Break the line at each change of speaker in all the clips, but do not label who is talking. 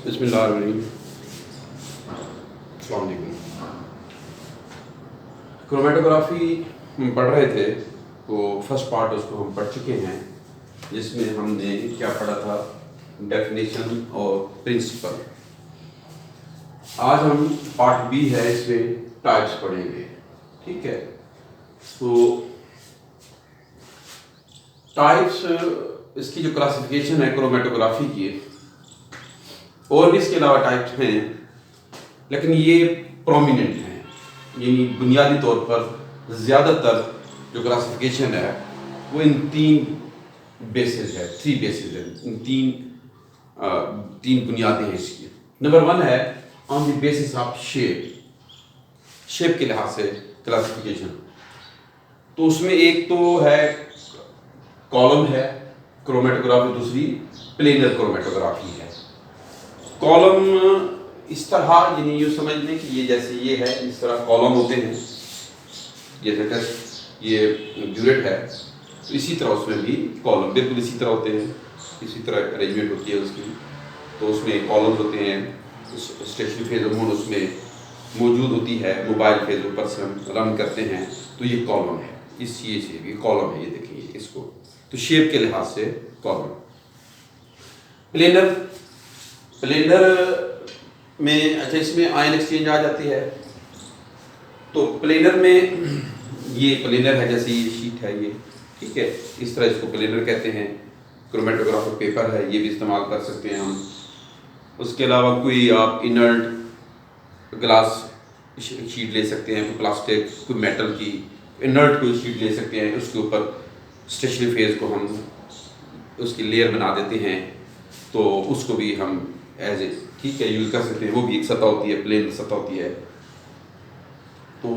बिस्मिल्लाहिर्रहमानिर्रहीम। अस्सलाम वालेकुम। क्रोमेटोग्राफी हम पढ़ रहे थे, तो फर्स्ट पार्ट उसको हम पढ़ चुके हैं, जिसमें हमने क्या पढ़ा था, डेफिनेशन और प्रिंसिपल। आज हम पार्ट बी है, इसमें टाइप्स पढ़ेंगे। ठीक है, तो टाइप्स, इसकी जो क्लासिफिकेशन है क्रोमेटोग्राफी की, और भी इसके अलावा टाइप्स हैं, लेकिन ये प्रोमिनेंट हैं, यानी बुनियादी तौर पर ज़्यादातर जो क्लासिफिकेशन है वो इन तीन बेसिस है, थ्री बेसिस है, इन तीन बुनियादें हैं इसकी। नंबर वन है on the basis of shape के लिहाज से क्लासिफिकेशन। तो उसमें एक तो है कॉलम है क्रोमेटोग्राफी, दूसरी प्लेनर क्रोमेटोग्राफी है। कॉलम इस तरह, यानी ये समझ लें कि ये जैसे ये है, इस तरह कॉलम होते हैं, ये ब्यूरेट है, तो इसी तरह उसमें भी कॉलम बिल्कुल इसी तरह होते हैं, इसी तरह अरेंजमेंट होती है उसकी। तो उसमें कॉलम्स होते हैं, स्टेशनरी फेज अमूमन उसमें मौजूद होती है, मोबाइल फेज ऊपर से हम रन करते हैं, तो ये कॉलम है, इस ये से ये कॉलम है, ये देखिए इसको, तो शेप के लिहाज से कॉलम। प्लेनर में अच्छा, इसमें आयन एक्सचेंज आ जाती है। तो प्लेनर में ये प्लेनर है, जैसे ये शीट है ये, ठीक है, इस तरह इसको प्लेनर कहते हैं। क्रोमेटोग्राफर पेपर है, ये भी इस्तेमाल कर सकते हैं हम। उसके अलावा कोई आप इनर्ट ग्लास शीट ले सकते हैं, कोई प्लास्टिक, कोई मेटल की इनर्ट कोई शीट ले सकते हैं, उसके ऊपर स्टेशनरी फेज को हम उसकी लेयर बना देते हैं, तो उसको भी हम एज ए ठीक है यूज़ कर सकते हैं। वो भी एक सतह होती है, प्लेन सतह होती है। तो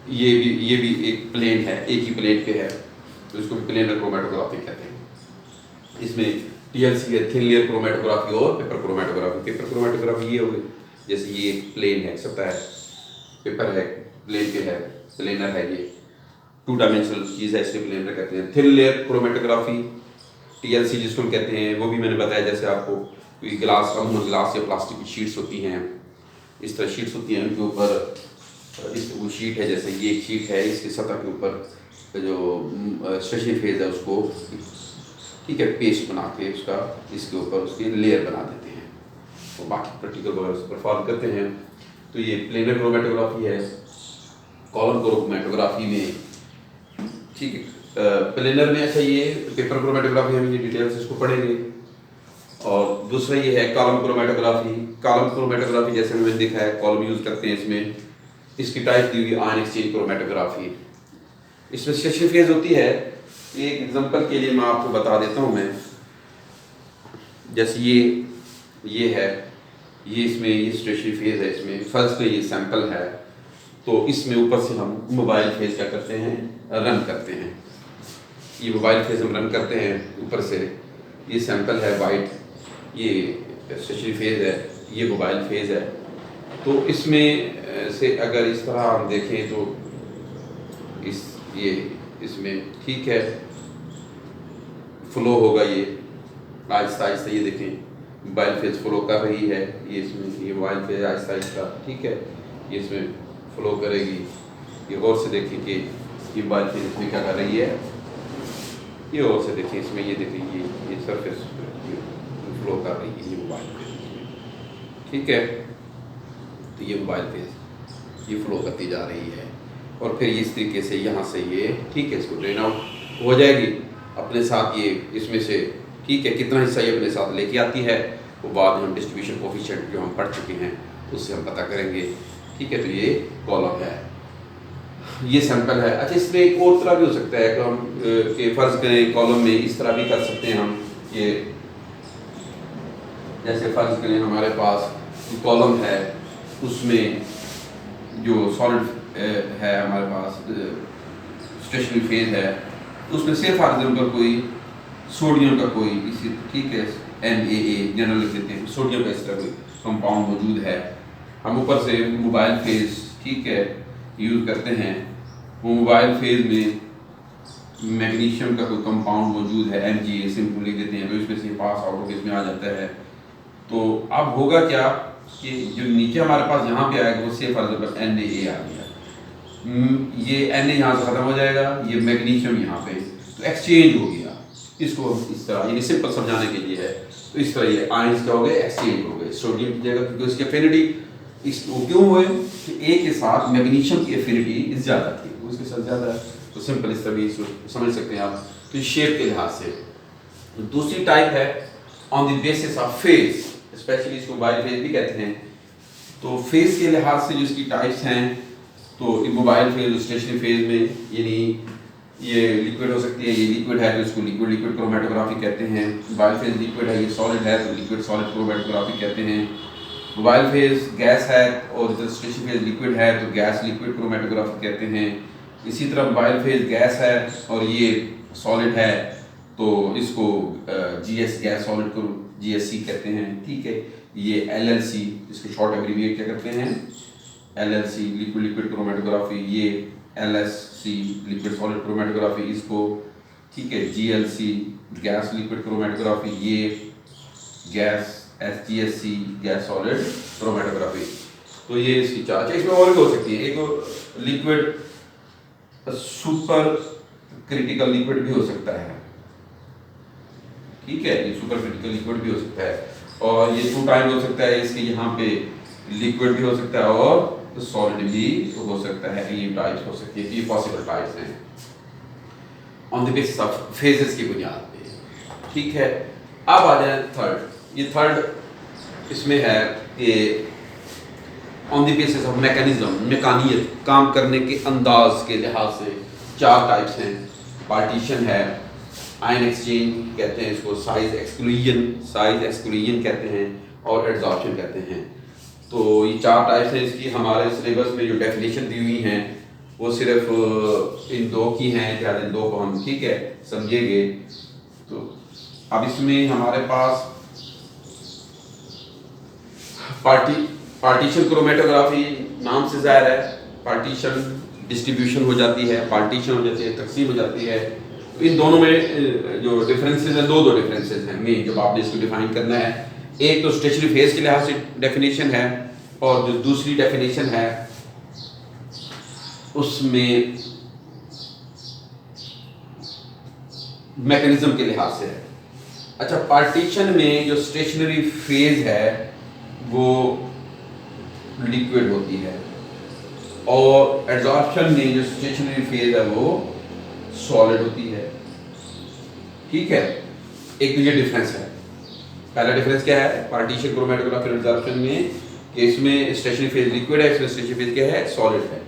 ये भी एक प्लेन है, एक ही प्लेन पे है, तो इसको भी प्लेनर क्रोमेटोग्राफी कहते हैं। इसमें TLC है, थिन लेयर क्रोमेटोग्राफी, और पेपर क्रोमेटोग्राफी। पेपर क्रोमेटोग्राफी ये हो गई, जैसे ये एक प्लेन है, सतह है, पेपर है, प्लेन पे है, प्लेनर है, ये टू डायमेंशनल चीज़ है, इसलिए प्लेनर कहते हैं। थिन लेयर क्रोमेटोग्राफी TLC जिसको हम कहते हैं, वो भी मैंने बताया, जैसे आपको कोई ग्लास या प्लास्टिक की शीट्स होती हैं, इस तरह शीट्स होती हैं, उनके ऊपर वो शीट है, जैसे ये एक शीट है, इसकी सतह के ऊपर जो स्टेशनरी फेज है उसको ठीक है पेस्ट बना के उसका इसके ऊपर उसकी लेयर बना देते हैं, तो बाकी प्रैक्टिकल वगैरह परफॉर्म करते हैं। तो ये प्लेनर क्रोमेटोग्राफी है। कॉलम क्रोमेटोग्राफी में ठीक है, प्लेनर में अच्छा, ये पेपर क्रोमेटोग्राफी हम ये डिटेल्स इसको पढ़ेंगे। और दूसरा ये है कॉलम क्रोमेटोग्राफी। कॉलम क्रोमेटोग्राफी जैसे मैंने देखा है, कॉलम यूज़ करते हैं इसमें। इसकी टाइप दी हुई आयन एक्सचेंज क्रोमेटोग्राफी। इसमें स्टेशनरी फेज होती है। एक एग्जांपल के लिए मैं आपको बता देता हूँ मैं, जैसे ये है, ये इसमें ये स्टेशनरी फेज है, इसमें फर्स्ट ये सैंपल है, तो इसमें ऊपर से हम मोबाइल फेज क्या करते हैं, रन करते हैं। ये मोबाइल फेज हम रन करते हैं ऊपर से, ये सैंपल है वाइट, ये स्टेशनरी फेज है, ये मोबाइल फेज है। तो इसमें से अगर इस तरह हम देखें तो इसमें ठीक है फ्लो होगा, ये आहिस्ता आहिस्ता, ये देखें मोबाइल फेज फ्लो कर रही है, ये इसमें ये मोबाइल फेज आहिस्ता आहिस्ता ठीक है ये इसमें फ्लो करेगी। ये गौर से देखें कि ये मोबाइल फेज इसमें क्या कर रही है, ये और से देखिए इसमें, ये देखिए ये सरफेस फ्लो कर रही है, ये मोबाइल फेज, ठीक है। तो ये मोबाइल फेज ये फ्लो करती जा रही है, और फिर इस तरीके से यहाँ से ये ठीक है इसको ड्रेन आउट हो जाएगी अपने साथ। ये इसमें से ठीक है कितना हिस्सा ये अपने साथ लेके आती है, वो बाद में हम डिस्ट्रीब्यूशन कोफिशिएंट जो हम पढ़ चुके हैं उससे हम पता करेंगे, ठीक है। तो ये कॉलम है, ये सैंपल है। अच्छा, इसमें एक और तरह भी हो सकता है कि हम कि फ़र्ज़ करें कॉलम में इस तरह भी कर सकते हैं हम, ये जैसे फ़र्ज़ करें हमारे पास कॉलम है, उसमें जो सॉलिड है हमारे पास स्टेशनरी फेज है, तो उसमें से फॉर एग्जाम्पल कोई सोडियम का कोई इसी ठीक है NaA जनरल लिख देते हैं, सोडियम का इस तरह कोई कंपाउंड मौजूद है। हम ऊपर से मोबाइल फेज ठीक है यूज़ करते हैं, वो मोबाइल फेज में मैग्नीशियम का कोई कंपाउंड मौजूद है, Mga सिंपल लिख देते हैं, तो इसमें से पास आउट होकर इसमें आ जाता है। तो अब होगा क्या कि जो नीचे हमारे पास यहाँ पे आएगा वो से फॉर एग्जाम्पल NaA आ गया, ये Na यहाँ से खत्म हो जाएगा, ये मैग्नीशियम यहाँ पे, तो एक्सचेंज हो गया। इसको इस तरह, ये सिंपल समझाने के लिए है, तो इस तरह ये आयंस क्या हो गए, एक्सचेंज हो गए सोडियम की जगह, क्योंकि उसकी एफिनिटी इस वो क्यों हुए कि A के साथ मैग्नीशियम की एफिनिटी ज़्यादा थी, उसके साथ ज़्यादा है, तो सिंपल इस तरह इसको समझ सकते हैं आप। तो शेप के लिहाज से दूसरी टाइप है on the basis of phase, specially इसको मोबाइल फेज भी कहते हैं। तो फेज के लिहाज से जो इसकी टाइप्स हैं, तो मोबाइल फेज स्टेशनरी फेज में यानी ये लिक्विड हो सकती है, ये लिक्विड है तो इसको लिक्विड लिक्विड क्रोमेटोग्राफी कहते हैं। मोबाइल फेज लिक्विड है, ये सॉलिड है तो लिक्विड सॉलिड क्रोमेटोग्राफी कहते हैं। मोबाइल फेज गैस है और जो स्टेशनरी फेज लिक्विड है तो गैस लिक्विड क्रोमेटोग्राफी कहते हैं। इसी तरह मोबाइल फेज गैस है और ये सॉलिड है तो इसको GS गैस सॉलिड को GSC कहते हैं, ठीक है। ये LLC, इसको शॉर्ट एब्रीविएट क्या करते हैं, LLC लिक्विड लिक्विड क्रोमेटोग्राफी, ये LSC लिक्विड सॉलिड क्रोमेटोग्राफी इसको, ठीक है। GLC गैस लिक्विड क्रोमेटोग्राफी, ये gas SGSC gas solid chromatography. तो ये इसकी चार, इसमें और भी हो सकती है, एक लिक्विड सुपर क्रिटिकल लिक्विड भी हो सकता है, ठीक है, ये सुपर क्रिटिकल लिक्विड भी हो सकता है, और ये 2 टाइम हो सकता है, इसके यहाँ पे लिक्विड भी हो सकता है और सॉलिड भी हो सकता है, ये टाइप्स हो सकती है, ये पॉसिबल टाइप्स हैं on the basis of phases की बुनियाद पे, ठीक है। अब आ जाए थर्ड, ये थर्ड इसमें है कि on the basis of mechanism, मैकानियत, काम करने के अंदाज के लिहाज से 4 टाइप्स हैं। पार्टीशन है, आयन एक्सचेंज कहते हैं इसको, साइज एक्सक्लूजन कहते हैं, और एड्सॉर्प्शन कहते हैं। तो ये 4 टाइप्स हैं इसकी। हमारे सिलेबस में जो डेफिनेशन दी हुई हैं वो सिर्फ इन 2 की हैं, क्या इन 2 को हम, ठीक है, समझेंगे। तो अब इसमें हमारे पास पार्टीशन क्रोमेटोग्राफी नाम से ज़ाहिर है, पार्टीशन डिस्ट्रीब्यूशन हो जाती है, पार्टीशन हो जाती है, तकसीम हो जाती है। तो इन दोनों में जो डिफरेंसेस हैं, दो डिफरेंसेस हैं मेन, जब आपने इसको डिफाइन करना है। एक तो स्टेशनरी फेज के लिहाज से डेफिनेशन है, और जो दूसरी डेफिनेशन है उसमें मैकेनिज्म के लिहाज से है। अच्छा, पार्टीशन में जो स्टेशनरी फेज है वो लिक्विड होती है, और एड्सॉर्प्शन में जो स्टेशनरी फेज है वो सॉलिड होती है, ठीक है। एक तो ये डिफरेंस है। पहला डिफरेंस क्या है पार्टीशन क्रोमेटोग्राफी और एड्सॉर्प्शन में, कि इसमें स्टेशनरी फेज लिक्विड है, इसमें स्टेशनरी फेज क्या है, सॉलिड है।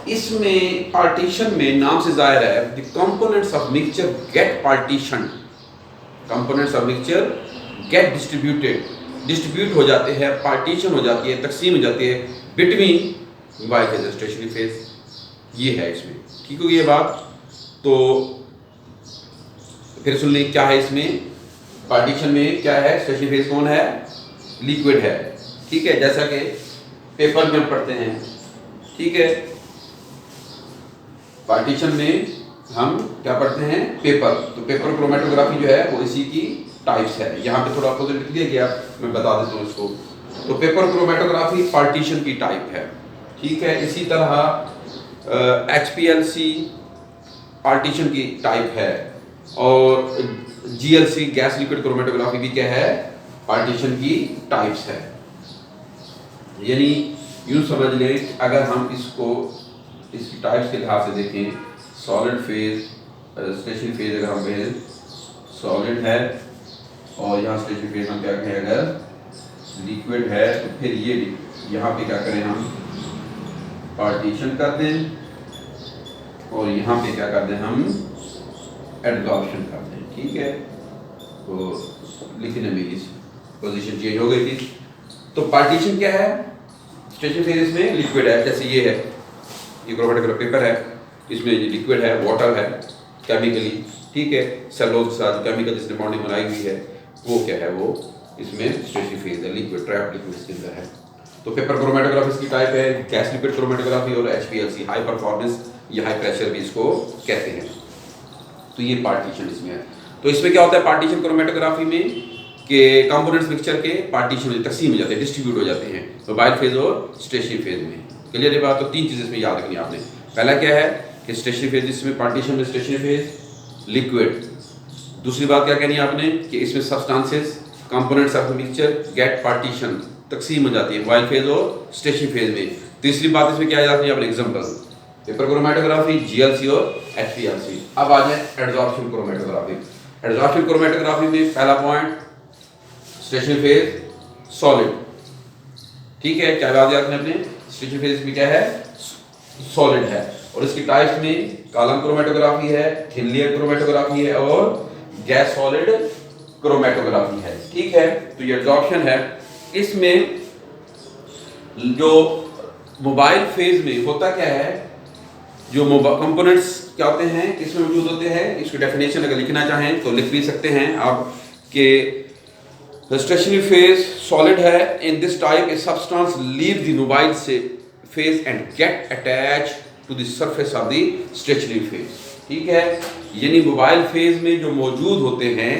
इसमें पार्टीशन में नाम से जाहिर है, the components of mixture get partition, components of mixture get distribute हो जाते हैं, पार्टीशन हो जाती है, तकसीम हो जाती है between mobile phase stationary phase, ये है इसमें, ठीक होगी ये बात। तो फिर सुन लें क्या है इसमें, पार्टीशन में क्या है, स्टेशनरी फेज कौन है, लिक्विड है, ठीक है, जैसा कि पेपर में पढ़ते हैं, ठीक है। पार्टीशन में हम क्या पढ़ते हैं, पेपर, तो पेपर क्रोमेटोग्राफी जो है वो इसी की टाइप्स है। यहाँ पे थोड़ा अपोजिट लिख दिया गया, मैं बता देता हूँ इसको। तो पेपर क्रोमेटोग्राफी पार्टीशन की टाइप है, ठीक है। इसी तरह HPLC पार्टीशन की टाइप है, और GLC गैस लिक्विड क्रोमेटोग्राफी भी क्या है, पार्टीशन की टाइप्स है। यानी यूँ समझ लें, अगर हम इसको इसकी टाइप्स के लिहाज से देखें, सॉलिड फेज, स्टेशनरी फेज अगर हम कहें सॉलिड है, और यहाँ स्टेशनरी फेज हम क्या कहें अगर लिक्विड है, तो फिर ये यहाँ पे क्या करें हम पार्टीशन कर दें, और यहाँ पे क्या कर दें हम एडजॉर्प्शन कर दें, ठीक है। तो लिखने में इस पोजीशन चेंज हो गई थी। तो पार्टीशन क्या है, स्टेशनरी फेज में लिक्विड है, जैसे ये है, ये क्रोमेटोग्राफी पेपर है, इसमें लिक्विड है, वाटर है केमिकली, ठीक है, सेलुलोज के साथ केमिकल जिसने बॉन्डिंग बनाई हुई है, वो क्या है, वो इसमें स्टेशनरी फेज है, लिक्विड ट्रैप लिक्विड इसके अंदर है। तो पेपर क्रोमेटोग्राफी की टाइप है गैस लिक्विड क्रोमेटोग्राफी, और HPLC हाई परफॉर्मेंस या हाई प्रेशर भी इसको कहते हैं। तो ये पार्टीशन इसमें है। तो इसमें क्या होता है पार्टीशन क्रोमेटोग्राफी में, कि कंपोनेंट्स मिक्सचर के पार्टीशन में तकसीम हो जाते हैं, डिस्ट्रीब्यूट हो जाते हैं मोबाइल फेज और स्टेशनरी फेज में। क्लियर है बात? तो 3 चीज़ें इसमें याद रखनी आपने। पहला क्या है कि स्टेशनरी फेज, जिसमें पार्टीशन में स्टेशनरी फेज लिक्विड। दूसरी बात क्या कहनी है आपने कि इसमें substances components of the mixture get partition, तकसीम हो जाती है मोबाइल फेज और स्टेशनरी फेज में। तीसरी बात इसमें क्या याद रखनी है आपने? एग्जांपल पेपर क्रोमेटोग्राफी, जीएलसी और एचपीएलसी। अब आ जाए एडजॉर्प्शन क्रोमेटोग्राफी। एडजॉर्प्शन क्रोमेटोग्राफी में पहला पॉइंट स्टेशनरी फेज सॉलिड, ठीक है, क्या याद रखना अपने? स्टेशनरी फेज में क्या है? सॉलिड है। और इसकी टाइप्स में कॉलम क्रोमेटोग्राफी है, थिन लेयर क्रोमेटोग्राफी है और गैस सॉलिड क्रोमेटोग्राफी है, ठीक है। तो ये एडजॉर्प्शन है। इसमें जो मोबाइल फेज में होता क्या है, जो कंपोनेंट्स क्या होते हैं, इसमें मौजूद होते हैं, इसकी डेफिनेशन अगर लिखना चाहें तो लिख भी सकते हैं आप कि the stationary phase solid है, in this type a substance leave the mobile phase and get attached to the surface of the stationary phase, ठीक है। यानी मोबाइल फेज में जो मौजूद होते हैं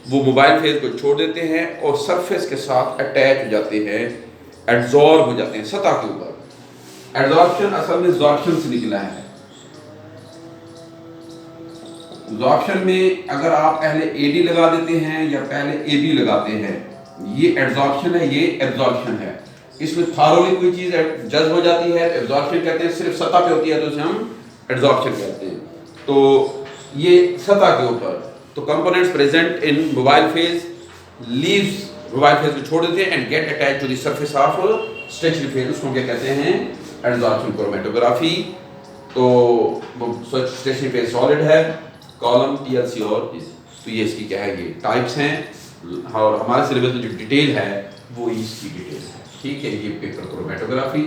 वो मोबाइल फेज को छोड़ देते हैं और सरफेस के साथ अटैच हो जाते हैं, एड्जॉर्ब हो जाते हैं सतह के ऊपर। एड्जॉर्प्शन असल में एब्जॉर्प्शन से निकला है। एब्जॉर्प्शन में अगर आप पहले एडी लगा देते हैं या पहले एबी लगाते हैं, ये एब्जॉर्प्शन है, ये एब्जॉर्प्शन है। इसमें थारोली कोई चीज जज्ब हो जाती है, एब्जॉर्प्शन कहते हैं। सिर्फ सतह पे होती है तो उसे हम एब्जॉर्प्शन कहते हैं। तो ये सतह के ऊपर, तो components present in mobile phase leaves mobile phase को छोड़ देते हैं and get attach to the surface of stationary phase, उसको क्या कहते हैं? Absorption chromatography. तो स्टेशनरी फेज सॉलिड है, कॉलम, टीएलसी और तो ये इसकी क्या है, ये टाइप्स हैं। और हमारे सिलेबस में जो डिटेल है वो इसकी डिटेल है, ठीक है। ये पेपर क्रोमेटोग्राफी,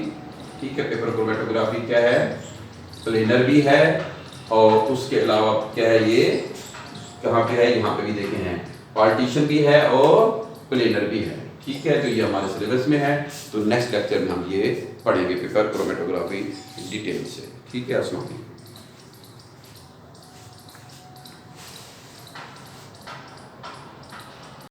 ठीक है। पेपर क्रोमेटोग्राफी क्या है? प्लेनर भी है और उसके अलावा क्या है, ये कहाँ पे है? यहाँ पे भी देखे हैं, पार्टीशन भी है और प्लेनर भी है, ठीक है। तो ये हमारे सिलेबस में है। तो नेक्स्ट लेक्चर में हम ये पढ़ेंगे पेपर क्रोमेटोग्राफी डिटेल से, ठीक है। अस्सलाम वालेकुम।